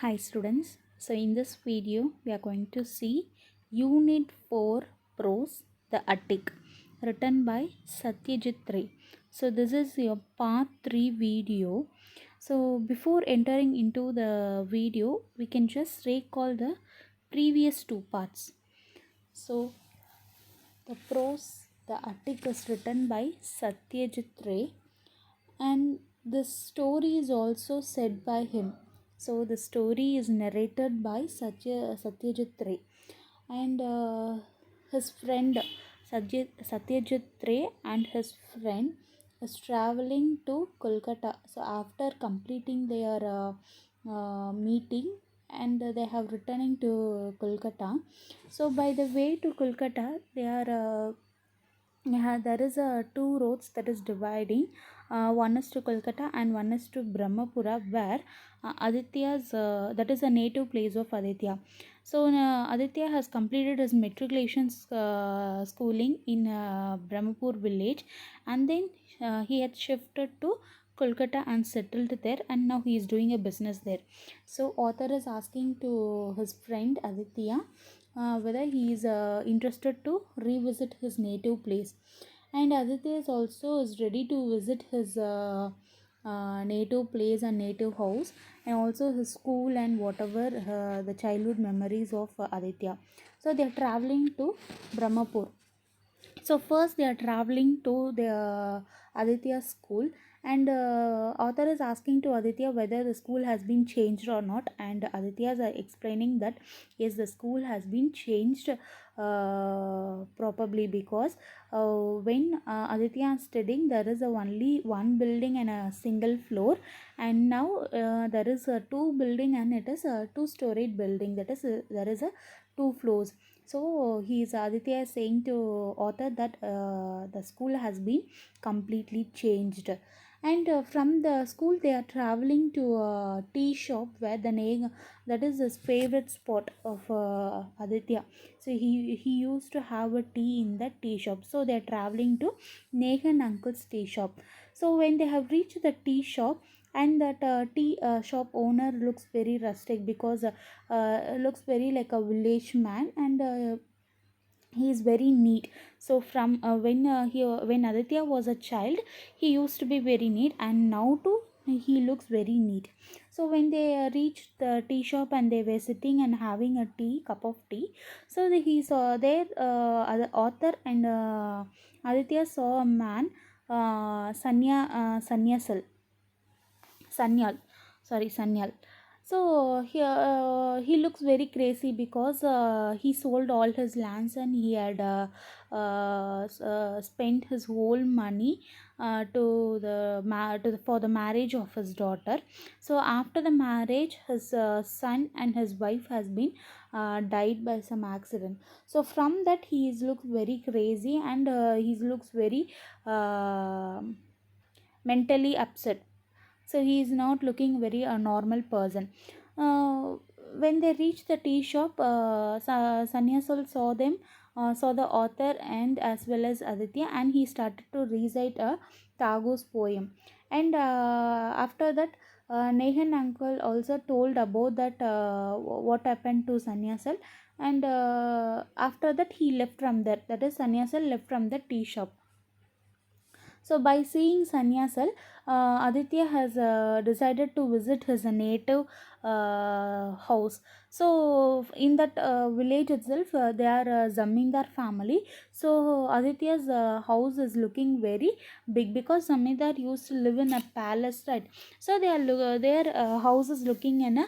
Hi students, so in this video we are going to see Unit 4 Prose, the Attic, written by Satyajit Ray. So this is your part 3 video. So before entering into the video, we can just recall the previous two parts. So the Prose, the Attic is written by Satyajit Ray, and the story is also said by him. So the story is narrated by Satyajit Ray, and his friend Satyajit Ray and his friend is traveling to Kolkata. So after completing their meeting, and they have returning to Kolkata. So by the way to Kolkata, they are yeah, there is two roads that is dividing. One is to Kolkata and one is to Brahmapura, where Aditya's that is a native place of Aditya. So Aditya has completed his matriculation schooling in Brahmapur village, and then he had shifted to Kolkata and settled there, and now he is doing a business there. So author is asking to his friend Aditya whether he is interested to revisit his native place, and Aditya is also is ready to visit his native place and native house, and also his school and whatever the childhood memories of Aditya. So they are traveling to Brahmapur. So first they are traveling to the Aditya school, and author is asking to Aditya whether the school has been changed or not, and Aditya is explaining that yes, the school has been changed, probably because when Aditya is studying, there is only one building and a single floor, and now there is a two building and it is a two-storied building, that is there is a two floors. So he is Aditya is saying to author that the school has been completely changed, and from the school they are traveling to a tea shop where the name that is his favorite spot of Aditya. So he used to have a tea in that tea shop. So they are traveling to Nehan uncle's tea shop. So when they have reached the tea shop, and that tea shop owner looks very rustic because looks very like a village man, and he is very neat. So from when Aditya was a child, he used to be very neat, and now too he looks very neat. So when they reached the tea shop and they were sitting and having a cup of tea, so he saw there the author and Aditya saw a man, Sanyal, sorry, Sanyal. So he looks very crazy because he sold all his lands, and he had spent his whole money for the marriage of his daughter. So after the marriage, his son and his wife has been died by some accident. So from that he is looks very crazy, and he looks very uh, mentally upset. So he is not looking very a normal person. uh, when they reached the tea shop, Sanyasal saw them, saw the author and as well as Aditya, and he started to recite a Tagore's poem. And after that, Nehan uncle also told about that what happened to Sanyasal, and after that he left from there, that is Sanyasal left from the tea shop. So, by seeing Sanyasal, Aditya has decided to visit his native house. So, in that village itself, they are a Zamindar family. So, Aditya's house is looking very big because Zamindar used to live in a palace, right? So, their house is looking in a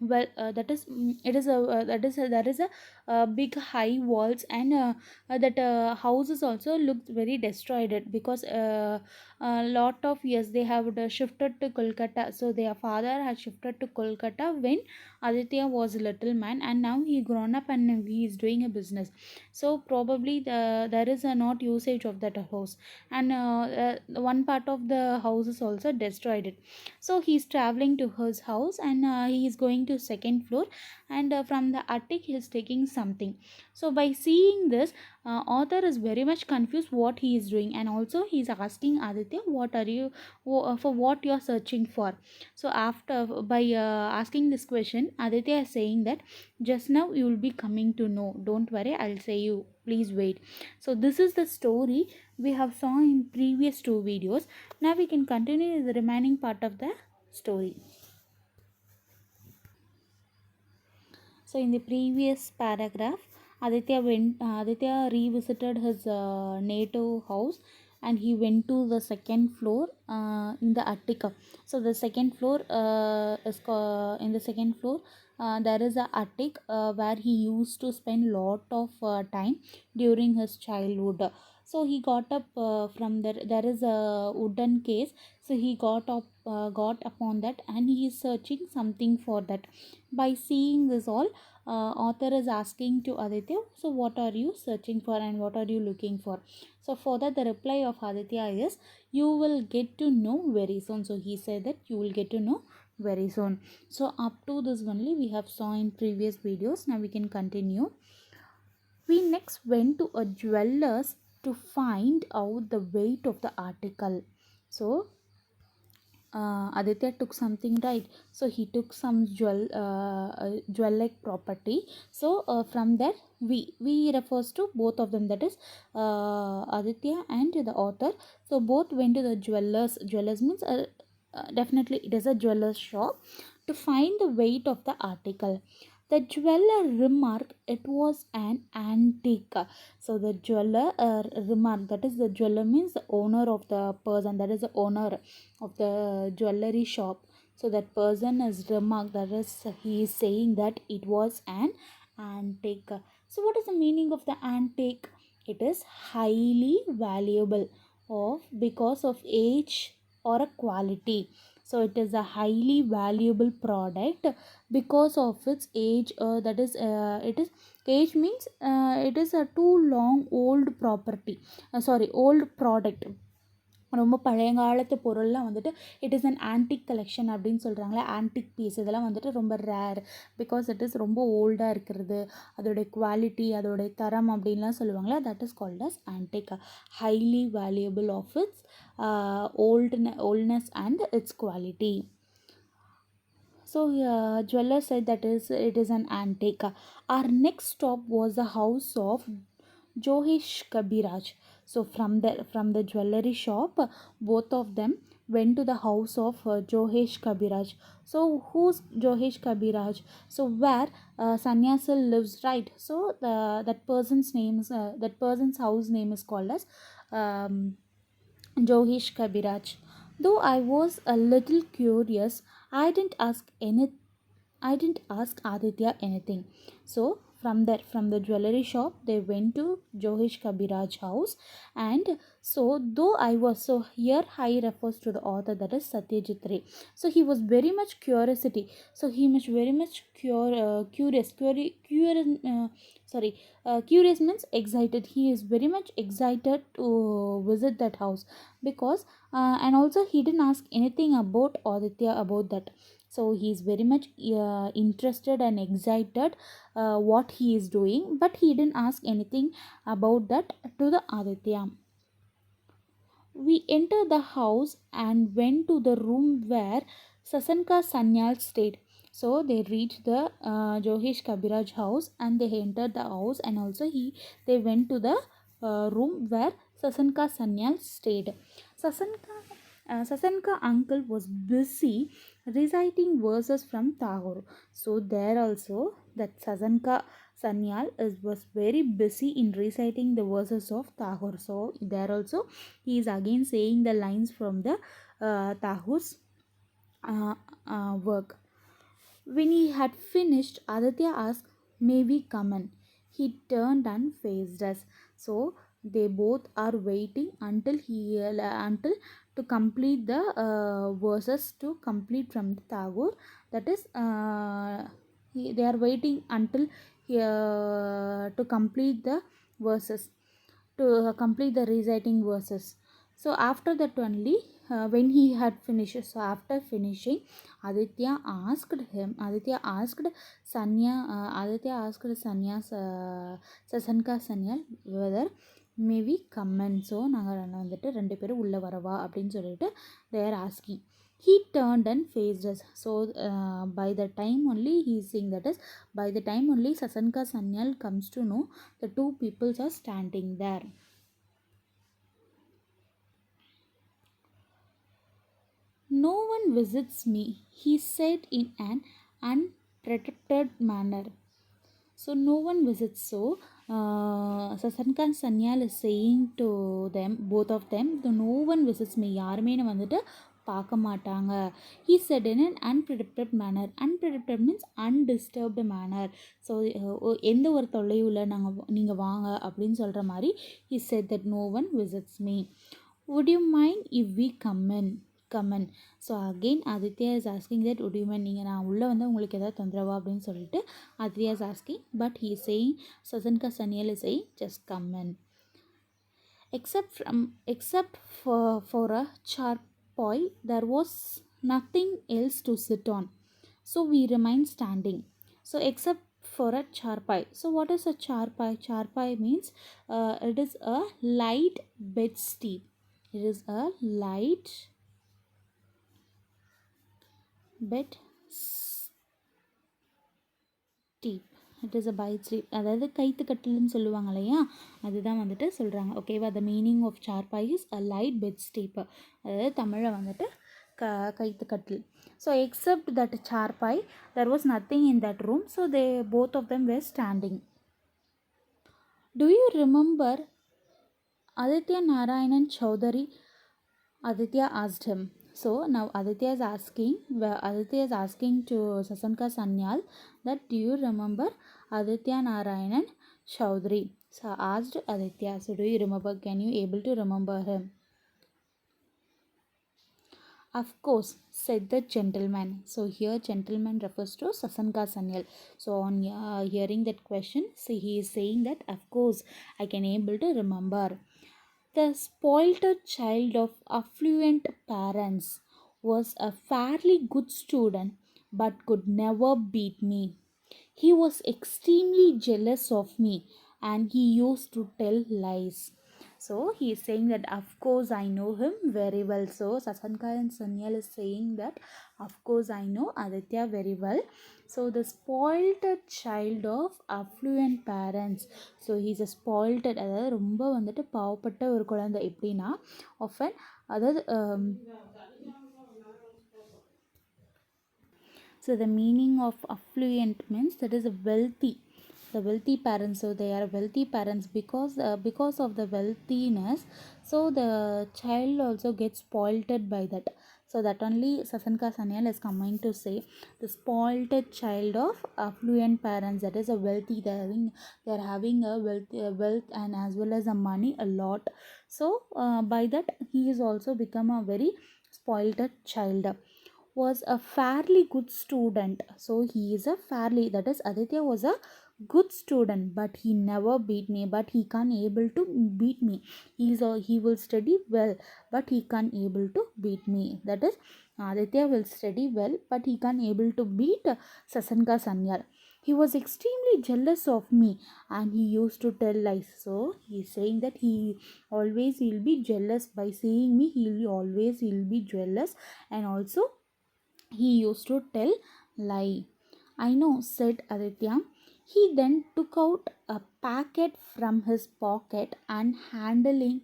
that is it is a that is a, there is a big high walls, and that house is also looked very destroyed because a lot of years they have shifted to Kolkata. So their father had shifted to Kolkata when Aditya was a little man, and now he grown up and he is doing a business. So probably there is a not usage of that house, and one part of the house is also destroyed. So he is traveling to his house, and he is going to second floor, and from the attic he is taking something. So by seeing this, author is very much confused what he is doing, and also he is asking Aditya, what are you for what you are searching for. So after by asking this question, Aditya is saying that just now you will be coming to know, don't worry, I'll say you, please wait. So this is the story we have saw in previous two videos. Now we can continue the remaining part of the story. So in the previous paragraph, Aditya revisited his native house, and he went to the second floor in the attic. So the second floor in the second floor there is a attic where he used to spend lot of time during his childhood. So he got up from there. There is a wooden case. So he got upon that, and he is searching something for that. By seeing this all, author is asking to Aditya, so what are you searching for and what are you looking for? So for that, the reply of Aditya is, you will get to know very soon. So he said that you will get to know very soon. So up to this only we have saw in previous videos. Now we can continue. We next went to a jeweler's to find out the weight of the article. So Aditya took something, right? So he took some jewel like property. So from there, we refers to both of them, that is Aditya and the author. So both went to the jewelers means definitely it is a jeweler's shop, to find the weight of the article. The jeweler remarked it was an antique. So the jeweler remarked, that is the jeweler means the owner of the person, that is the owner of the jewelry shop. So that person is remarked, that is he is saying that it was an antique. So what is the meaning of the antique? It is highly valuable of because of age or a quality. So it is a highly valuable product because of its age. That is it is age means it is a too long old property, old product. ரொம்ப பழையங்காலத்து பொருள்லாம் வந்துட்டு it is an antique collection அப்படின்னு சொல்கிறாங்களே, antique piece இதெல்லாம் வந்துட்டு ரொம்ப rare because it is ரொம்ப ஓல்டாக இருக்கிறது, அதோடைய குவாலிட்டி அதோடைய தரம் அப்படின்லாம் சொல்லுவாங்களே, that is called as antique. Highly valuable of its oldness and its quality. So jeweler said that it is an antique. Our next stop was the house of Johesh Kabiraj. So from the jewelry shop, both of them went to the house of Johesh Kabiraj. So who's Johesh Kabiraj? So where Sannyasil lives, right? So that person's house name is called as Johesh Kabiraj. Though I was a little curious, I didn't ask any I didn't ask Aditya anything. So from the jewelry shop, they went to Johesh Kabiraj house, and so though I was so here, I refers to the author, that is Satyajit Ray. So he was very much curiosity. So he was very much curious means excited. He is very much excited to visit that house because and also he didn't ask anything about Aditya about that. So he is very much interested and excited what he is doing, but he didn't ask anything about that to the Aditya. We entered the house and went to the room where Sasanka Sanyal stayed. So they reached the Johesh Kabiraj house, and they entered the house, and also they went to the room where Sasanka Sanyal stayed. Sasanka uncle was busy reciting verses from Tagore. So there also that Sasanka Sanyal was very busy in reciting the verses of Tagore. So there also he is again saying the lines from the Tagore's work. When he had finished, Aditya asked, "May we come in?" He turned and faced us. So they both are waiting until to complete the verses to complete from the Tagore. That is, they are waiting until to complete the verses, to complete the reciting verses. So after that only when he had finished, so after finishing, Aditya asked Sanya, Sasanka Sanyal whether may we come in. So நாங்கள் வந்துட்டு ரெண்டு பேரும் உள்ளே வரவா அப்படின்னு சொல்லிட்டு they are asking. He turned and faced us. So by the time only he is saying, that is, by the time only Sasanka Sanyal comes to know the two peoples are standing there. No one visits me, he said in an unprotected manner. So no one visits. So Sasanka Sanyal is saying to them, both of them, no one visits me, யாருமே என்னை வந்துட்டு பார்க்க மாட்டாங்க. He said in an unpredicted manner. Unpredicted means undisturbed manner. So எந்த ஒரு தொல்லையும் இல்லை, நீங்கள் வாங்க அப்படின்னு சொல்கிற மாதிரி he said that no one visits me. Would you mind if we come in? So again Aditya is asking that would you mind, நீங்கள் நான் உள்ளே வந்து உங்களுக்கு எதாவது தொந்தரவா அப்படின்னு சொல்லிட்டு Aditya is asking, but he is saying, Sasanka Sanyal is saying, just come in. Except for a charpoy, there was nothing else to sit on, so we remained standing. So except for a charpai. So what is a charpai? Charpai means it is a light bedstead. It is a light bed steep. It is a bed steep. அதாவது கைத்து கட்டில்னு சொல்லுவாங்க இல்லையா, அதுதான் வந்துட்டு சொல்கிறாங்க. ஓகேவா? the meaning of charpai is a light bed steep. அதாவது தமிழில் வந்துட்டு கைத்து கட்டில். So except that charpai, there was nothing in that room, so they both of them were standing. Do you remember Aditya Narayanan Chowdhury? Aditya asked him. So now Aditya is asking to Sasanka Sanyal that do you remember Aditya Narayanan Chowdhury? So asked Aditya, so do you remember, can you able to remember him? Of course, said the gentleman. So here gentleman refers to Sasanka Sanyal. So on hearing that question, so he is saying that of course I can able to remember. The spoiled child of affluent parents was a fairly good student but could never beat me. He was extremely jealous of me and he used to tell lies. So he is saying that of course I know him very well. So Sasanka and Sanyal is saying that of course I know Aditya very well. So the spoiled child of affluent parents. So he is a spoiled, அதாவது ரொம்ப வந்துட்டு பாவப்பட்ட ஒரு குழந்தை. எப்படின்னா often அதாவது so the meaning of affluent means that is a wealthy parents. So they are wealthy parents because of the wealthiness, so the child also gets spoiled by that. So that only Sasanka Sanyal is coming to say the spoiled child of affluent parents, that is a wealthy, they are having a wealth and as well as a money a lot. So by that he is also become a very spoiled child. Was a fairly good student. So he is a fairly, that is Aditya was a good student but he never beat me, but he can't able to beat me. He will study well but he can't able to beat me. That is Aditya will study well but he can't able to beat Sasanka Sanyal. He was extremely jealous of me and he used to tell lies. So he is saying that he will be jealous by seeing me. He'll be jealous and also he used to tell lie. I know, said Aditya. He then took out a packet from his pocket and handing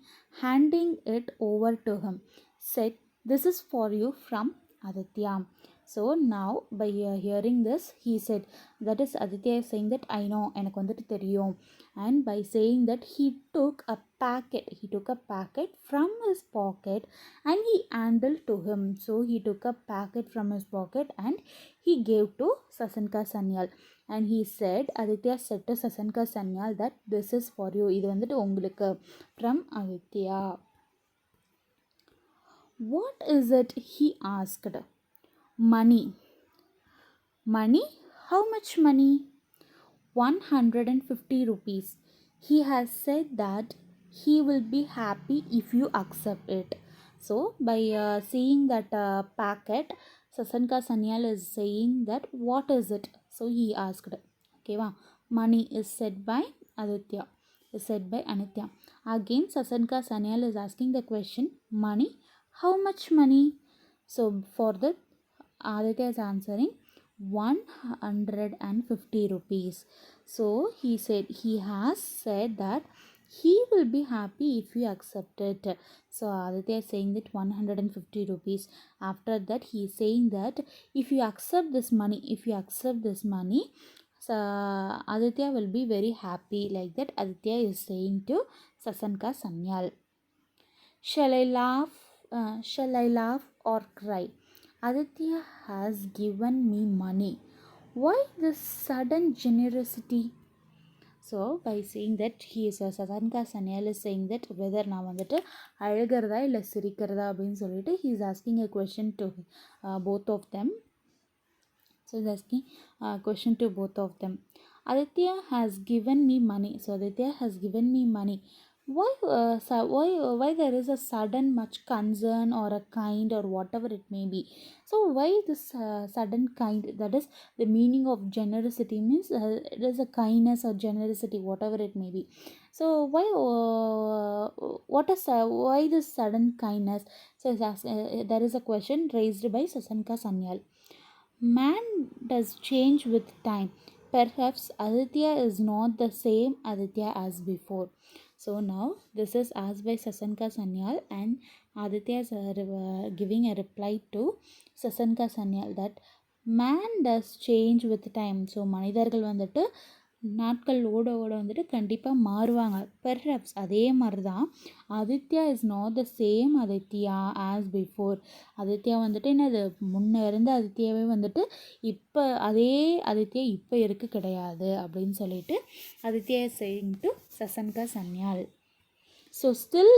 it over to him, said, this is for you from Aditya. So now by hearing this, he said, that is Aditya is saying that I know, எனக்கு வந்துட்டு தெரியும். And by saying that he took a packet from his pocket and he handed to him. So he took a packet from his pocket and he gave to Sasanka Sanyal. And he said, Aditya said to Sasanka Sanyal that this is for you, இது வந்துட்டு உங்களுக்கு from Aditya. What is it? He asked. Money. How much money? 150 rupees. He has said that he will be happy if you accept it. So by seeing that packet, Sasanka Sanyal is saying that what is it. So he asked, okay va, money is said by Aditya, is said by Anitya. Again Sasanka Sanyal is asking the question, money, how much money? So for that Aditya is answering 150 rupees. So he said, he has said that he will be happy if you accept it. So Aditya is saying that 150 rupees. After that he is saying that if you accept this money, if you accept this money, so Aditya will be very happy. Like that Aditya is saying to Sasanka Sanyal. Shall I laugh? Shall I laugh or cry? Aditya has given me money. Why this sudden generosity? So by saying that he is Sasanka Sanyal is saying that whether நான் வந்துட்டு அழுகிறதா இல்லை சிரிக்கிறதா அப்படின்னு சொல்லிட்டு he is asking a question to both of them. So he's asking a question to both of them. Aditya has given me money. So Aditya has given me money. Why there is a sudden much concern or a kind or whatever it may be. So why this sudden kind, that is the meaning of generosity, means it is a kindness or generosity, whatever it may be. So why why this sudden kindness? So there is a question raised by Sasanka Sanyal. Man does change with time. Perhaps Aditya is not the same Aditya as before. So now this is asked by Sasanka Sanyal, and Aditya is giving a reply to Sasanka Sanyal that man does change with time. So மனிதர்கள் வந்துட்டு நாட்கள் ஓட ஓட வந்துட்டு கண்டிப்பாக மாறுவாங்க. Perhaps அதே மாதிரி தான் Aditya is not the same Aditya as before. Aditya வந்துட்டு என்னது முன்னே இருந்த ஆதித்யாவே வந்துட்டு இப்போ அதே ஆதித்யா இப்போ இருக்கு கிடையாது அப்படின்னு சொல்லிட்டு Aditya saying to Sasanka Sanyal. So still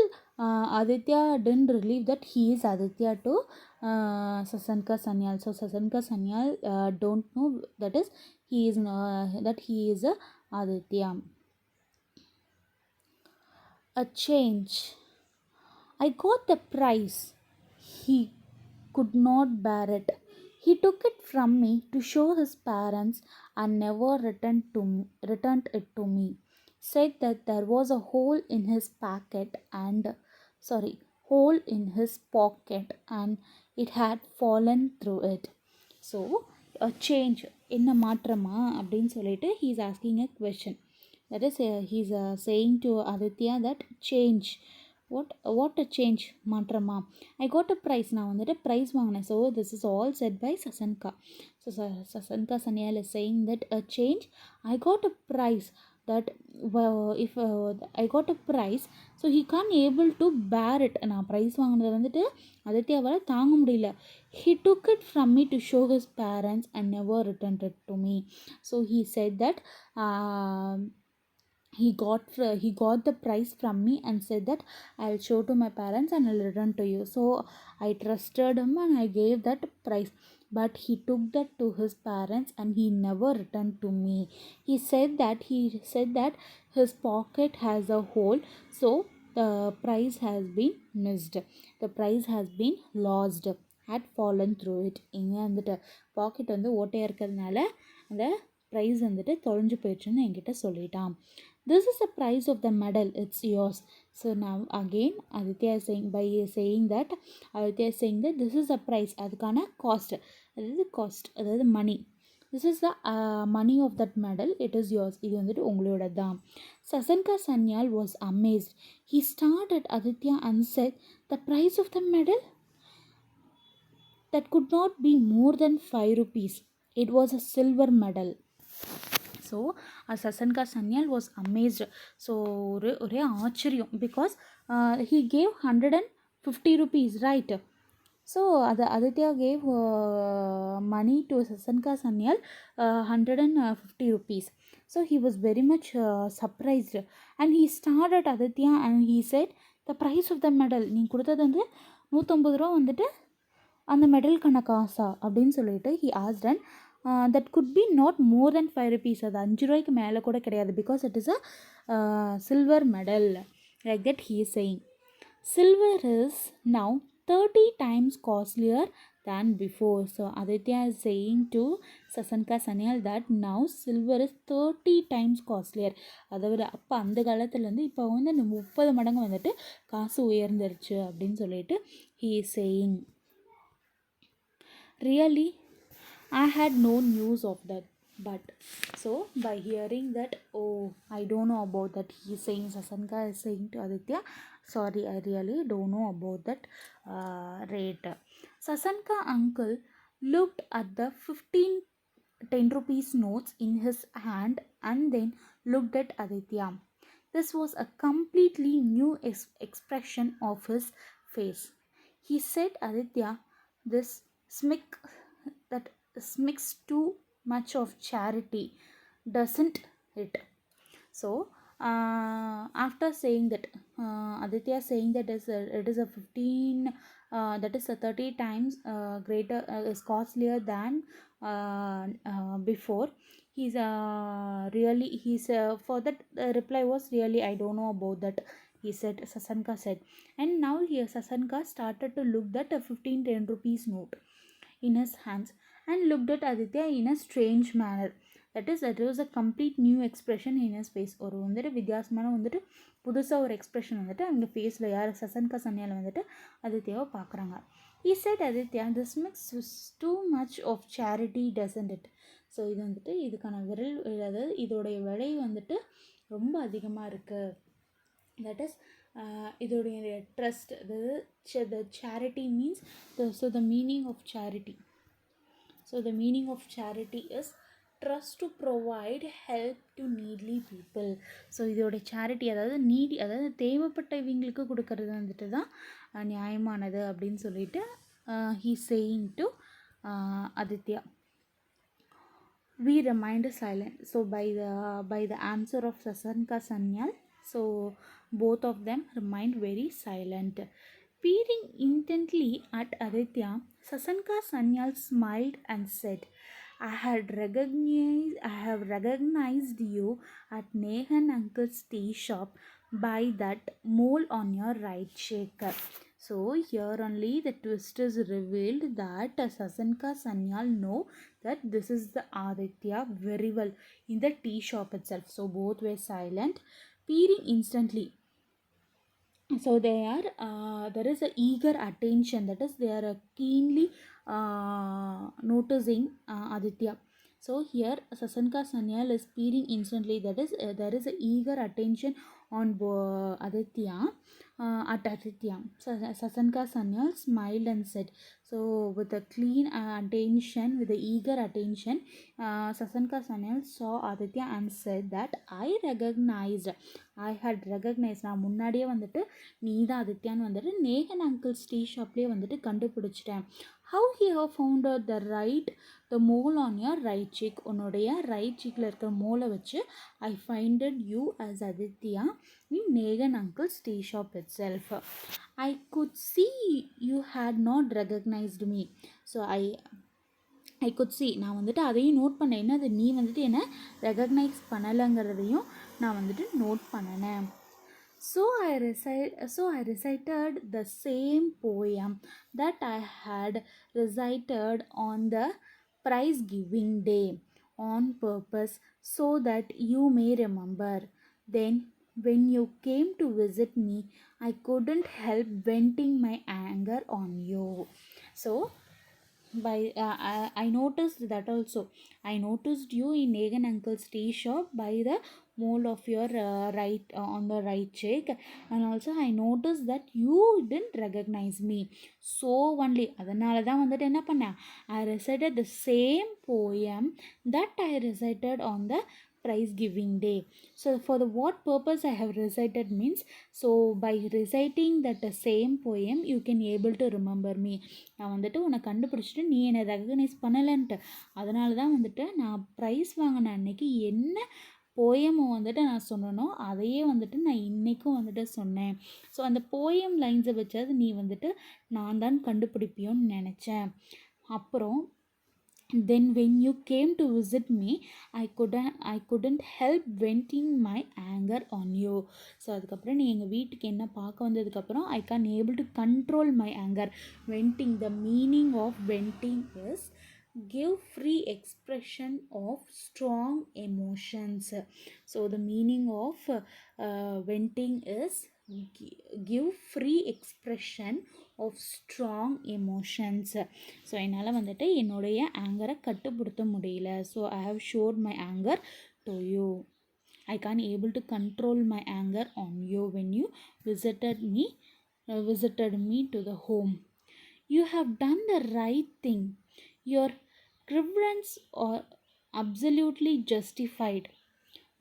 Aditya didn't relieve that he is Aditya to Sasanka Sanyal. So Sasanka Sanyal don't know that is he is that he is a Aditya. A change. I got the prize. He could not bear it. He took it from me to show his parents and never returned it to me. Said that there was a hole in his hole in his pocket and it had fallen through it. So a change, என்ன மாற்றமா அப்படின்னு சொல்லிட்டு he is asking a question. That is he is saying to Aditya that change. What a change, மாற்றமா. I got a prize, நான் வந்துட்டு price வாங்கினேன். So this is all said by Sasanka. So Sasanka Sanyal is saying that a change, I got a prize, that if I got a prize, so he can't able to bear it. நான் price வாங்கினதை வந்துட்டு ஆதித்யாவால் தாங்க முடியல. He took it from me to show his parents and never returned it to me. So he said that he got the prize from me and said that I'll show to my parents and I'll return to you. So I trusted him and I gave that prize, but he took that to his parents and he never returned to me. He said that his pocket has a hole, so the prize has been missed, the prize has been lost, had fallen through it. இங்கே வந்துட்டு packet வந்து ஓட்டையாக இருக்கிறதுனால அந்த price வந்துட்டு தொலைஞ்சு போயிடுச்சுன்னு என்கிட்ட சொல்லிட்டான். This is the price of the medal, it's yours. So now again Aditya is saying, by saying that Aditya is saying that this is the price, அதுக்கான காஸ்ட், அதாவது காஸ்ட் அதாவது மணி. This is the money of that medal, it is yours, இது வந்துட்டு உங்களோட தான். Sasanka Sanyal was amazed. He stared at Aditya and said, the price of the medal? That could not be more than 5 rupees. It was a silver medal. So Sasanka Sanyal was amazed. So ஒரே ஆச்சரியம், because he gave 150 rupees, right? So Aditya gave money to Sasanka Sanyal 150 rupees. So he was very much surprised and he stared at Aditya and he said, the price of the medal, நீ கொடுத்தது வந்து 150 ரூபா வந்துட்டு அந்த மெடலுக்கான காசா அப்படின்னு சொல்லிட்டு he asked, and that could be not more than 5 rupees, அது 5 ரூபாய்க்கு மேலே கூட கிடையாது, because it is a silver medal. Like that he is saying. Silver is now 30 times costlier than before. So Aditya is saying to Sasanka Sanyal that now silver is 30 times costlier. அதாவது அப்போ அந்த காலத்துலேருந்து இப்போ வந்து 30 மடங்கு வந்துட்டு காசு உயர்ந்துருச்சு அப்படின்னு சொல்லிட்டு he is saying. Really, I had no news of that. But so by hearing that, oh, I don't know about that, he is saying, Sasanka is saying to Aditya, sorry, I really don't know about that rate. Sasanka uncle looked at the 10 rupees notes in his hand and then looked at Aditya. This was a completely new expression of his face. He said, Aditya, this that smacks too much of charity, doesn't it? So after saying that, Aditya saying that it is a 15 that is a 30 times greater is costlier than before. He's for that reply was really, I don't know about that, he said, Sasanka said. And now here Sasanka started to look at a 10 rupees note in his hands and looked at Aditya in a strange manner. That was a complete new expression in his face. ஒரு வந்துட்டு வித்தியாசமான வந்துட்டு புதுசாக ஒரு expression வந்துட்டு அவங்க ஃபேஸில் யார் சசன்கா சன்னியால் வந்துட்டு ஆதித்யாவை பார்க்குறாங்க. He said, Aditya, this makes too much of charity, doesn't it? So இது வந்துட்டு இதுக்கான விரல், அதாவது இதோடைய விலை வந்துட்டு ரொம்ப அதிகமாக இருக்குது. தட் இஸ் இதோடைய ட்ரஸ்ட், அதாவது the charity means the meaning of charity. So the meaning of charity is trust to provide help to needy people. So இதோட சேரிட்டி, அதாவது தேவைப்பட்ட இவங்களுக்கு கொடுக்கறது வந்துட்டு தான் நியாயமானது அப்படின்னு சொல்லிட்டு he saying to Aditya. We remained silent. So by the answer of Sasanka Sanyal, so both of them remained very silent. Peering intently at Aditya, Sasanka Sanyal smiled and said, I have recognized you at Nehan uncle's tea shop by that mole on your right cheek. So here only the twist is revealed that Sasanka Sanyal know that this is the Aditya very well in the tea shop itself. So both were silent, peering instantly. So there is a eager attention, that is they are keenly noticing Aditya. So here Sasanka Sanyal is peering instantly, that is there is a eager attention on Aditya at Aditya. Sasanka Sanyal smiled and said, so with a clean attention, with the eager attention, Sasanka Sanyal saw Aditya and said that I had recognized, நான் முன்னாடியே வந்துட்டு நீ தான் ஆதித்யான்னு வந்துட்டு நேகன் uncle's tea ஷாப்லேயே வந்துட்டு கண்டுபிடிச்சிட்டேன். How he have found the mole on your right cheek, உன்னுடைய ரைட் சீக்கில் இருக்கிற மோலை வச்சு I finded you as Aditya in நேகன் uncle's tea shop itself. I could see you had not recognised me. So I could see, நான் வந்துட்டு அதையும் note பண்ணேன், என்னது நீ வந்துட்டு என்னை ரெகக்னைஸ் பண்ணலைங்கிறதையும் நான் வந்துட்டு நோட் பண்ணினேன். So I recited the same poem that I had recited on the prize giving day on purpose so that you may remember. Then when you came to visit me, I couldn't help venting my anger on you. So I noticed that also. I noticed you in Negan uncle's tea shop by the mole of your right on the right cheek, and also I noticed that you didn't recognize me. So only அதனால தான் வந்துட்டு என்ன பண்ணேன், I recited the same poem that I recited on the prize giving day. So for the what purpose I have recited means, so by reciting that same poem you can able to remember me. நான் வந்துட்டு உன்னை கண்டுபிடிச்சிட்டு நீ என்னை recognise பண்ணலைன்ட்டு, அதனால தான் வந்துட்டு நான் ப்ரைஸ் வாங்கின அன்னைக்கு என்ன போயமை வந்துட்டு நான் சொன்னனோ அதையே வந்துட்டு நான் இன்றைக்கும் வந்துட்டு சொன்னேன். ஸோ அந்த போயம் லைன்ஸை வச்சது நீ வந்துட்டு நான் தான் கண்டுபிடிப்பியோன்னு நினச்சேன். அப்புறம் Then when you came to visit me, I couldn't help venting my anger on you. So அதுக்கப்புறம் நீ எங்கள் வீட்டுக்கு என்ன பார்க்க வந்ததுக்கப்புறம் I can able to control my anger. Venting, the meaning of venting is give free expression of strong emotions. So the meaning of venting is give free expression of strong emotions. So என்னால் வந்துட்டு என்னுடைய ஆங்கரை கட்டுப்படுத்த முடியல. So I have showed my anger to you. I can't able to control my anger on you when you visited me to the home. You have done the right thing. Your grievance are absolutely justified.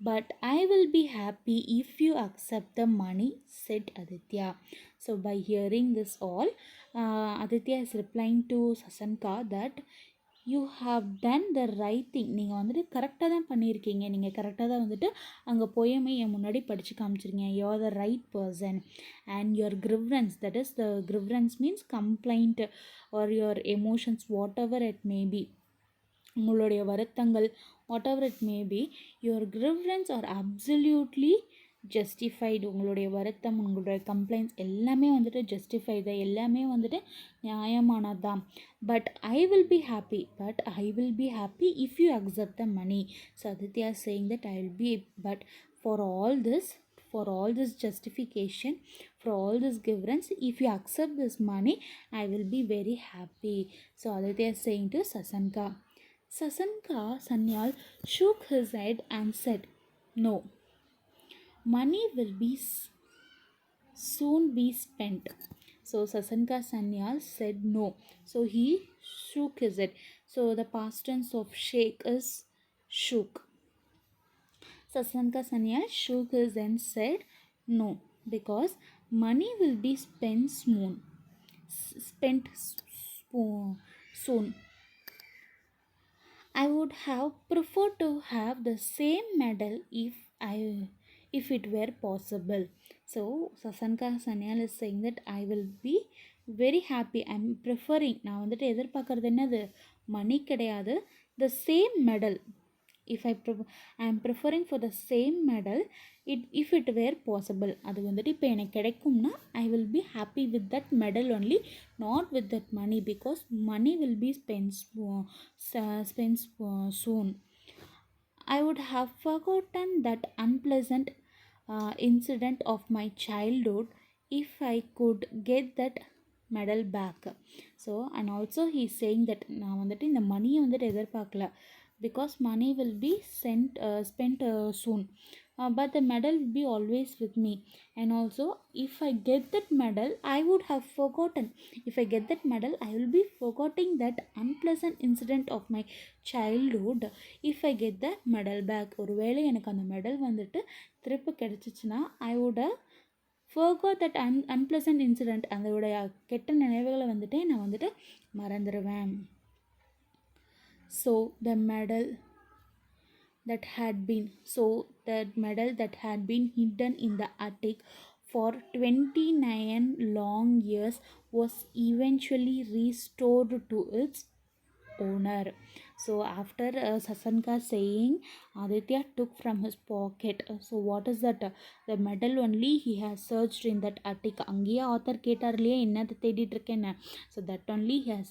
But I will be happy if you accept the money, said Aditya. So by hearing this all, Aditya is replying to Sasanka that you have done the right thing. நீங்கள் வந்துட்டு கரெக்டாக தான் பண்ணியிருக்கீங்க. நீங்கள் கரெக்டாக தான் வந்துட்டு அங்கே போயமே என் முன்னாடி படித்து காமிச்சிருங்க. You are the right person. And your grievance, that is the grievance means complaint or your emotions, whatever it may be. உங்களுடைய வருத்தங்கள் whatever it may be, your grievance are absolutely justified. உங்களுடைய வருத்தம், உங்களுடைய கம்ப்ளைண்ட்ஸ் எல்லாமே வந்துட்டு justified, எல்லாமே வந்துட்டு நியாயமானது தான். But I will be happy if you accept the money. So Aditya is saying that I will be, but for all this justification, for all this grievance, if you accept this money, I will be very happy. So Aditya is saying to Sasanka. Sanyal shook his head and said, no, money will soon be spent. So Sasanka Sanyal said no. So he shook his head. So the past tense of shake is shook. Sasanka Sanyal shook his head and said no, because money will be spent soon. I would have preferred to have the same medal if it were possible. So Sasanka Sanyal is saying that I will be very happy. I'm preferring, நான் வந்துட்டு எதிர்பார்க்கறது என்னது, மணி கிடையாது, the same medal. If I am preferring for the same medal, if it were possible. அது வந்துட்டு இப்போ எனக்கு கிடைக்கும்னா I will be happy with that medal only, not with that money, because money will be spent soon. I would have forgotten that unpleasant incident of my childhood if I could get that medal back. So and also he is saying that நான் வந்துட்டு இந்த மணியை வந்துட்டு எதிர்பார்க்கல, because money will be spent soon, but the medal will be always with me. And also if I get that medal, I would have forgotten, if I get that medal, I will be forgetting that unpleasant incident of my childhood if I get the medal back. ஒருவேளை எனக்கு அந்த medal வந்துட்டு திருப்பி கிடைச்சிச்சுன்னா I would have forgot that unpleasant incident, அதோடைய கெட்ட நினைவுகளை வந்துட்டு நான் வந்துட்டு மறந்துடுவேன். So the medal that had been hidden in the attic for 29 long years was eventually restored to its owner. So after Sasanka saying, Aditya took from his pocket. So what is that? The medal only he has searched in that attic. அங்கேயே author கேட்டார் இல்லையா என்னத்தை தேடிட்டு இருக்கேன்னு. So that only he has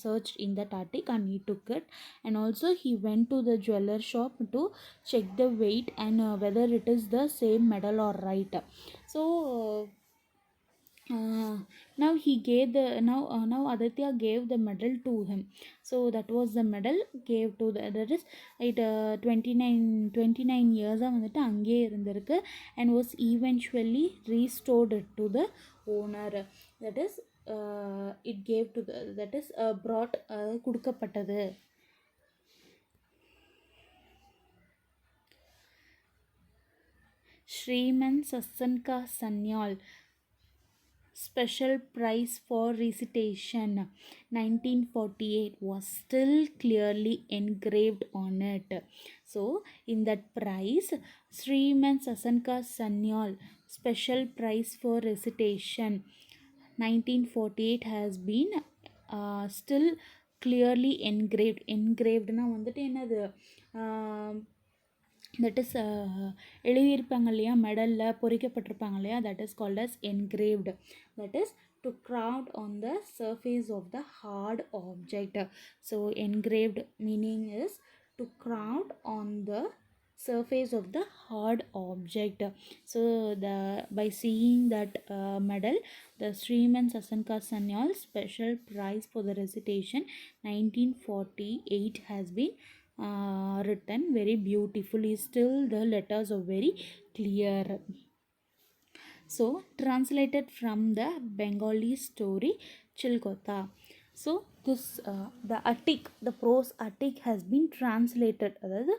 searched in that attic and he took it. And also he went to the jeweler shop to check the weight and whether it is the same medal or right. So now now Aditya gave the medal to him. So that was the medal gave to the, that is it 29 years வந்துட்டு அங்கேயே இருந்திருக்கு and was eventually restored to the owner. That is it gave to the, that is brought கொடுக்கப்பட்டது. Shriman Sasanka Sanyal special prize for recitation 1948 was still clearly engraved on it. So in that prize, Shriman Sasanka Sanyal special prize for recitation 1948 has been still clearly engraved. engraved-னா வந்துட்டு என்னது, that is எழுதியிருப்பாங்க இல்லையா, மெடலில் பொறிக்கப்பட்டிருப்பாங்க இல்லையா, that is called as engraved. That is to carved on the surface of the hard object. So engraved meaning is to carved on the surface of the hard object. So the by seeing that medal, the Sriman Sasanka Sanyal special prize for the recitation 1948 has been written very beautifully. Still the letters are very clear. So translated from the Bengali story Chilkota. So this the Attic, the prose Attic has been translated. அதாவது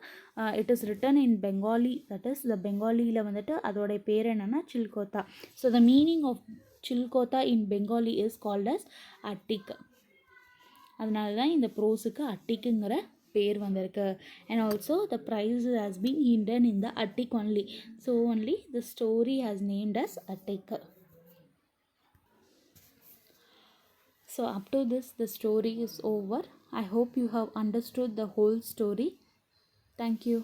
it is written in Bengali, that is the பெங்காலியில் வந்துட்டு அதோடைய பேர் என்னன்னா சில்கோத்தா. So the meaning of சில்கோத்தா in Bengali is called as Attic. அதனால தான் இந்த ப்ரோஸுக்கு அட்டிக்குங்கிற பேர் வந்திருக்கு. and also the prize has been hidden in the Attic only. So only the story has named as Attic. So up to this the story is over. I hope you have understood the whole story. Thank you.